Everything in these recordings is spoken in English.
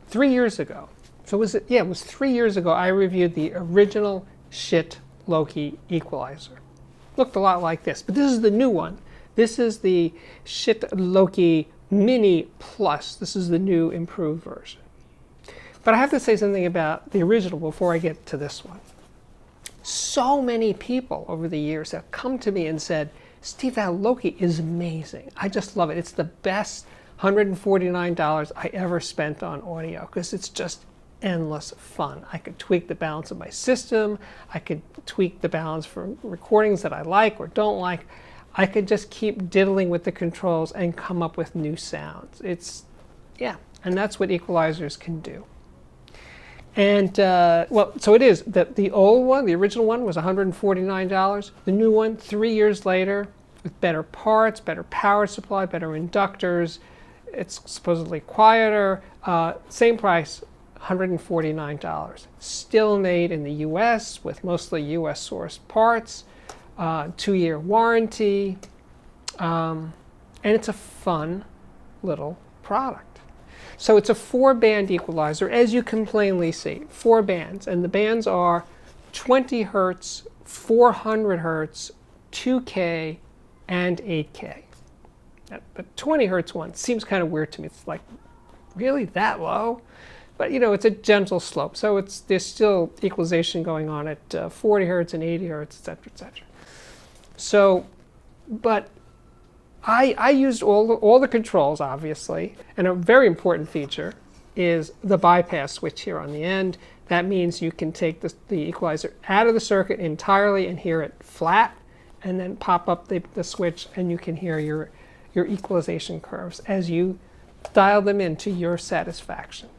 3 years ago. So was it? Yeah, it was 3 years ago I reviewed the original SCHIIT Loki Equalizer. Looked a lot like this, but this is the new one. This is the SCHIIT Loki Mini Plus. This is the new improved version. But I have to say something about the original before I get to this one. So many people over the years have come to me and said, Steve, that Loki is amazing. I just love it. It's the best $149 I ever spent on audio because it's just endless fun. I could tweak the balance of my system. I could tweak the balance for recordings that I like or don't like. I could just keep diddling with the controls and come up with new sounds. Yeah, and that's what equalizers can do. And, well, so it is that the old one, the original one, was $149. The new one, 3 years later, with better parts, better power supply, better inductors, it's supposedly quieter, same price, $149. Still made in the US with mostly US sourced parts, 2-year warranty, and it's a fun little product. So it's a 4-band equalizer, as you can plainly see, 4 bands, and the bands are 20 Hertz, 400 Hertz, 2K, and 8K. The 20 Hertz one seems kind of weird to me. It's like, really that low? But you know, it's a gentle slope, so there's still equalization going on at 40 Hertz and 80 Hertz, etc., etc. So, but I used all the controls, obviously, and a very important feature is the bypass switch here on the end. That means you can take the equalizer out of the circuit entirely and hear it flat, and then pop up the switch, and you can hear your equalization curves as you dial them in to your satisfaction.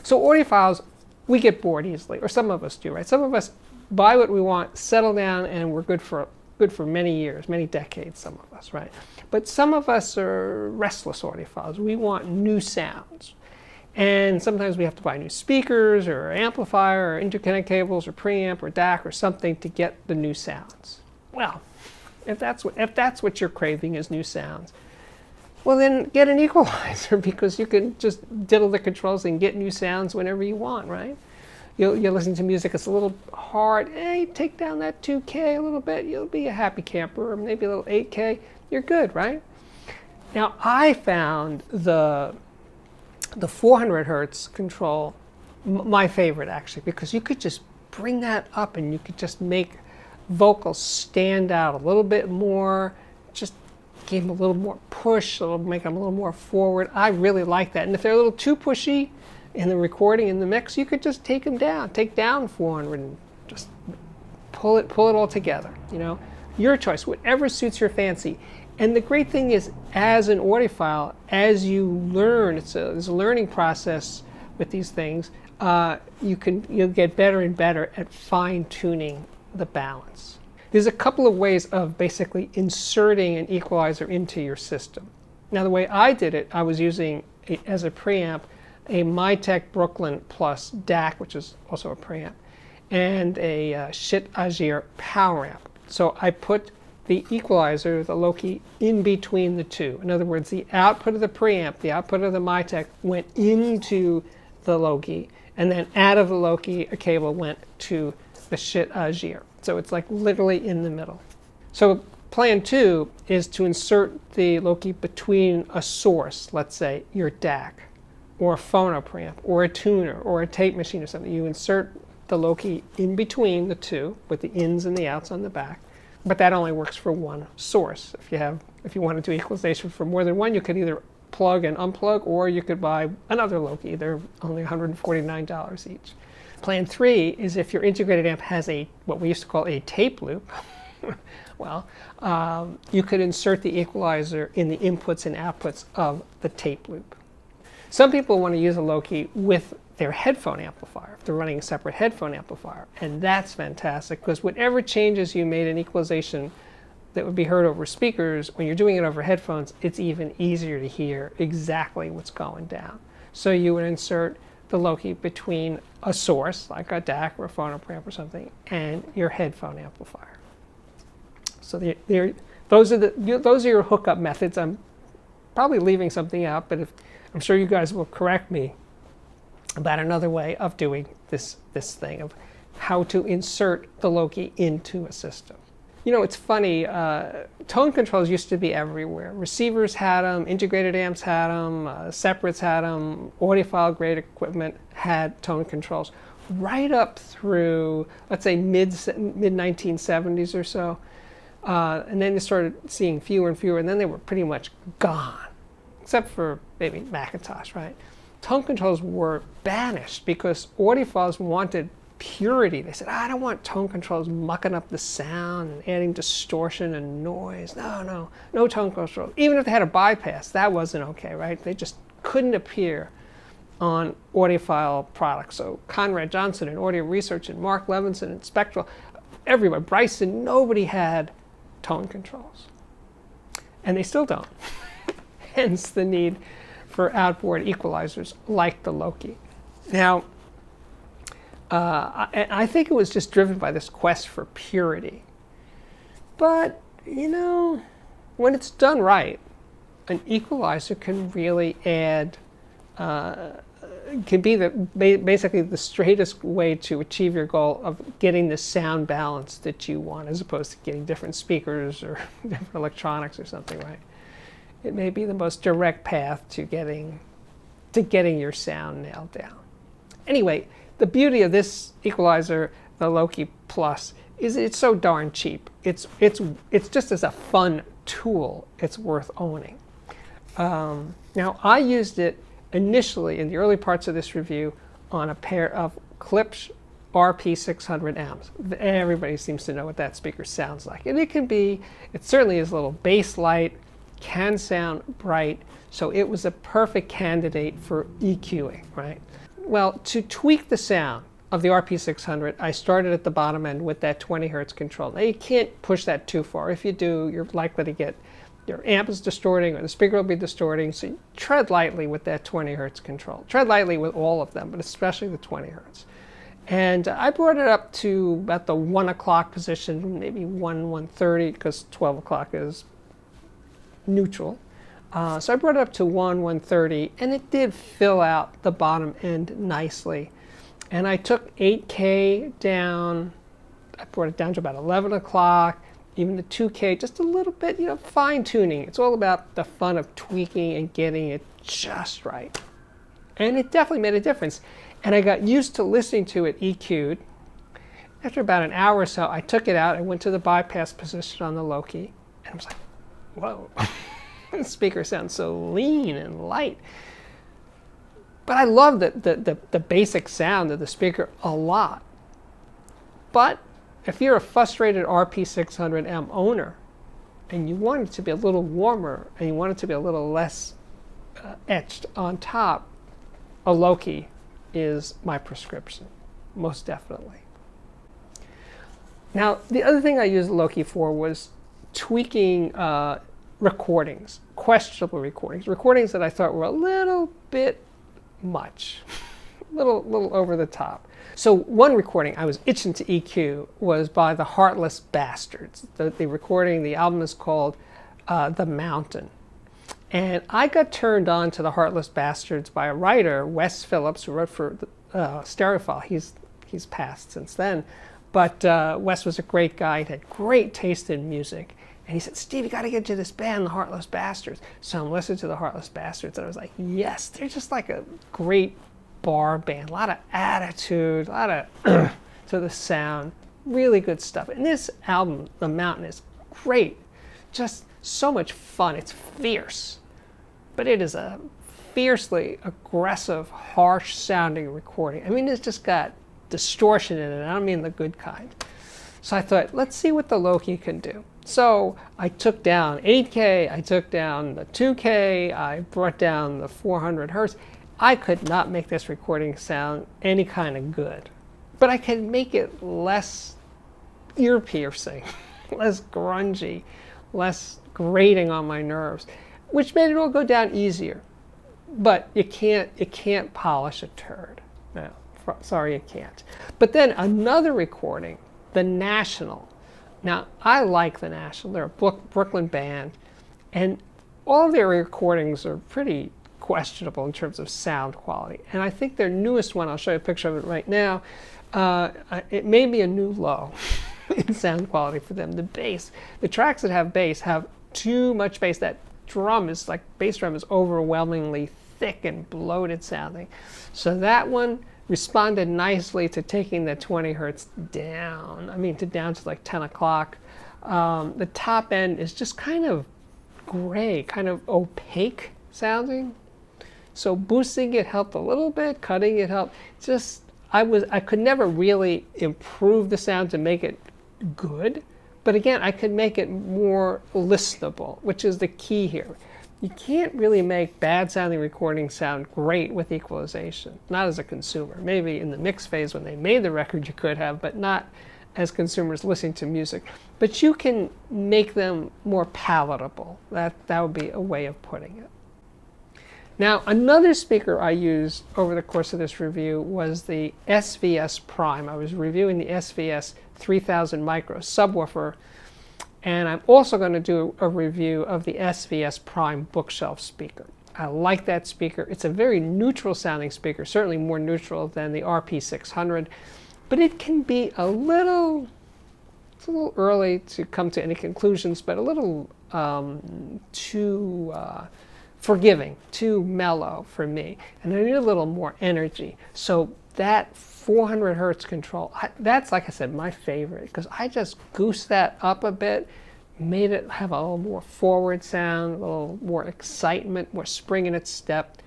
So audiophiles, we get bored easily, or some of us do, right? Some of us buy what we want, settle down, and we're good for many years, many decades, some of us, right? But some of us are restless audiophiles. We want new sounds. And sometimes we have to buy new speakers or amplifier or interconnect cables or preamp or DAC or something to get the new sounds. Well, if that's what you're craving is new sounds, well then get an equalizer because you can just diddle the controls and get new sounds whenever you want, right? You're listening to music, it's a little hard. Hey, take down that 2K a little bit, you'll be a happy camper, or maybe a little 8K, you're good, right? Now, I found the 400 Hertz control my favorite, actually, because you could just bring that up and you could just make vocals stand out a little bit more, just give them a little more push, make them a little more forward. I really like that. And if they're a little too pushy, in the recording, in the mix, you could just take them down, take down 400 and just pull it all together, you know? Your choice, whatever suits your fancy. And the great thing is, as an audiophile, as you learn, there's a learning process with these things, you'll get better and better at fine-tuning the balance. There's a couple of ways of basically inserting an equalizer into your system. Now, the way I did it, I was using, as a preamp, a Mytek Brooklyn Plus DAC, which is also a preamp, and a SCHIIT Agir power amp. So I put the equalizer, the Loki, in between the two. In other words, the output of the preamp, the output of the Mytek went into the Loki, and then out of the Loki, a cable went to the SCHIIT Agir. So it's like literally in the middle. So plan 2 is to insert the Loki between a source, let's say your DAC, or a phono preamp, or a tuner, or a tape machine or something. You insert the Loki in between the two with the ins and the outs on the back, but that only works for one source. If you want to do equalization for more than one, you could either plug and unplug, or you could buy another Loki. They're only $149 each. Plan 3 is if your integrated amp has what we used to call a tape loop, well, you could insert the equalizer in the inputs and outputs of the tape loop. Some people want to use a Loki with their headphone amplifier, if they're running a separate headphone amplifier, and that's fantastic because whatever changes you made in equalization that would be heard over speakers, when you're doing it over headphones, it's even easier to hear exactly what's going down. So you would insert the Loki between a source, like a DAC or a phono preamp or something, and your headphone amplifier. So those are your hookup methods. I'm probably leaving something out, but I'm sure you guys will correct me about another way of doing this thing of how to insert the Loki into a system. You know, it's funny, tone controls used to be everywhere. Receivers had them, integrated amps had them, separates had them, audiophile grade equipment had tone controls, right up through, let's say, mid 1970s or so. And then you started seeing fewer and fewer, and then they were pretty much gone, except for maybe Macintosh, right? Tone controls were banished because audiophiles wanted purity. They said, I don't want tone controls mucking up the sound and adding distortion and noise. No tone control. Even if they had a bypass, that wasn't okay, right? They just couldn't appear on audiophile products. So Conrad Johnson and Audio Research and Mark Levinson and Spectral, everybody, Bryson, nobody had tone controls. And they still don't. Hence the need for outboard equalizers like the Loki. Now, I think it was just driven by this quest for purity. But, you know, when it's done right, an equalizer can really add, can be basically the straightest way to achieve your goal of getting the sound balance that you want, as opposed to getting different speakers or different electronics or something, right? It may be the most direct path to getting your sound nailed down. Anyway, the beauty of this equalizer, the Loki Plus, is it's so darn cheap. It's just as a fun tool, it's worth owning. Now, I used it initially in the early parts of this review on a pair of Klipsch RP600 amps. Everybody seems to know what that speaker sounds like. And it certainly is a little bass light, can sound bright, so it was a perfect candidate for EQing, right? Well, to tweak the sound of the RP600, I started at the bottom end with that 20 hertz control. Now, you can't push that too far. If you do, you're likely to get your amp is distorting or the speaker will be distorting, so you tread lightly with that 20 hertz control. Tread lightly with all of them, but especially the 20 hertz. And I brought it up to about the 1 o'clock position, maybe 1:30, because 12 o'clock is neutral. So I brought it up to 1:30, and it did fill out the bottom end nicely. And I took 8K down, I brought it down to about 11 o'clock, even the 2K, just a little bit, you know, fine tuning. It's all about the fun of tweaking and getting it just right. And it definitely made a difference. And I got used to listening to it EQ'd. After about an hour or so, I took it out, I went to the bypass position on the Loki, and I was like, whoa. The speaker sounds so lean and light. But I love the basic sound of the speaker a lot. But if you're a frustrated RP600M owner and you want it to be a little warmer and you want it to be a little less etched on top, a Loki is my prescription, most definitely. Now, the other thing I used Loki for was tweaking recordings, questionable recordings that I thought were a little bit much, a little over the top. So one recording I was itching to EQ was by the Heartless Bastards. The recording, the album is called The Mountain. And I got turned on to the Heartless Bastards by a writer, Wes Phillips, who wrote for Stereophile. He's passed since then. But Wes was a great guy. He had great taste in music. And he said, Steve, you got to get to this band, the Heartless Bastards. So I'm listening to the Heartless Bastards, and I was like, yes, they're just like a great bar band. A lot of attitude, a lot of to the sound. Really good stuff. And this album, The Mountain, is great. Just so much fun. It's fierce. But it is a fiercely aggressive, harsh sounding recording. I mean, it's just got distortion in it. I don't mean the good kind. So I thought, let's see what the Loki can do. So I took down 8K, I took down the 2K, I brought down the 400 hertz. I could not make this recording sound any kind of good. But I can make it less ear-piercing, less grungy, less grating on my nerves, which made it all go down easier. But you can't polish a turd. No, sorry, you can't. But then another recording, The National. Now, I like The National. They're a Brooklyn band, and all of their recordings are pretty questionable in terms of sound quality. And I think their newest one, I'll show you a picture of it right now, it may be a new low in sound quality for them. The bass, the tracks that have bass have too much bass. That drum is like, bass drum is overwhelmingly thick and bloated sounding. So that one responded nicely to taking the 20 hertz down. I mean, down to like 10 o'clock. The top end is just kind of gray, kind of opaque sounding. So boosting it helped a little bit, cutting it helped. Just, I could never really improve the sound to make it good. But again, I could make it more listenable, which is the key here. You can't really make bad sounding recordings sound great with equalization, not as a consumer. Maybe in the mix phase when they made the record you could have, but not as consumers listening to music. But you can make them more palatable. That would be a way of putting it. Now, another speaker I used over the course of this review was the SVS Prime. I was reviewing the SVS 3000 micro subwoofer, and I'm also going to do a review of the SVS Prime bookshelf speaker. I like that speaker. It's a very neutral sounding speaker, certainly more neutral than the RP600, but it can be it's a little early to come to any conclusions, but a little too forgiving, too mellow for me, and I need a little more energy. So that 400 hertz control, that's, like I said, my favorite, because I just goosed that up a bit, made it have a little more forward sound, a little more excitement, more spring in its step.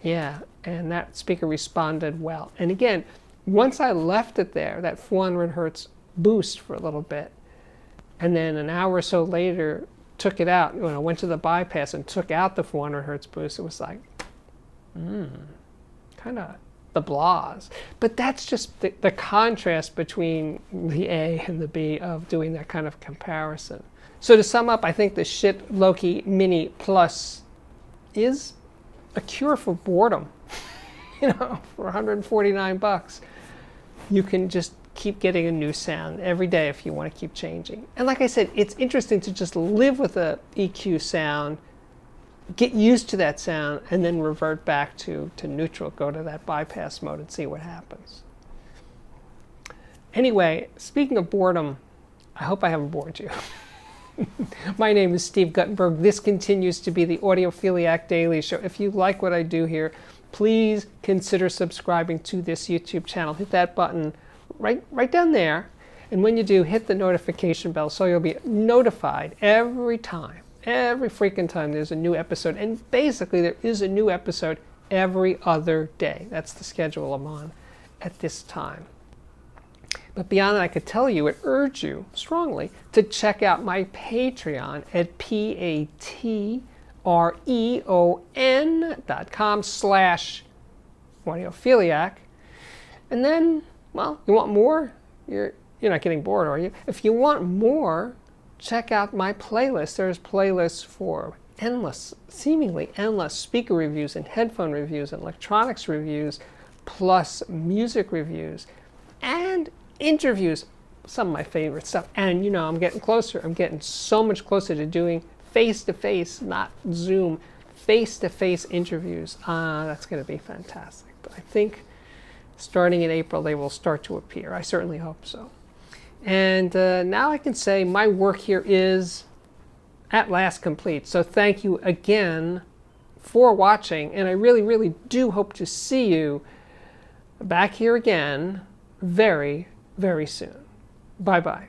Yeah, and that speaker responded well. And again, once I left it there, that 400 hertz boost for a little bit, and then an hour or so later took it out, when I went to the bypass and took out the 400 hertz boost, it was like, kind of the blahs. But that's just the contrast between the A and the B of doing that kind of comparison. So to sum up, I think the SCHIIT Loki Mini Plus is a cure for boredom. You know, for 149 bucks, you can just keep getting a new sound every day if you want to keep changing. And like I said, it's interesting to just live with a EQ sound, get used to that sound, and then revert back to neutral, go to that bypass mode and see what happens. Anyway, speaking of boredom, I hope I haven't bored you. My name is Steve Guttenberg. This continues to be the Audiophiliac Daily Show. If you like what I do here, please consider subscribing to this YouTube channel. Hit that button right down there, and when you do, hit the notification bell so you'll be notified every freaking time there's a new episode. And basically there is a new episode every other day. That's the schedule I'm on at this time. But beyond that, I could tell you, urge you strongly to check out my Patreon at patreon.com/Audiophiliac. And then, well, you want more? You're not getting bored, are you? If you want more, check out my playlist. There's playlists for seemingly endless speaker reviews and headphone reviews and electronics reviews, plus music reviews and interviews, some of my favorite stuff. And you know, I'm getting closer. I'm getting so much closer to doing face-to-face, not Zoom, face-to-face interviews. That's going to be fantastic. But I think starting in April, they will start to appear. I certainly hope so. And now I can say my work here is at last complete. So thank you again for watching. And I really, really do hope to see you back here again very, very soon. Bye-bye.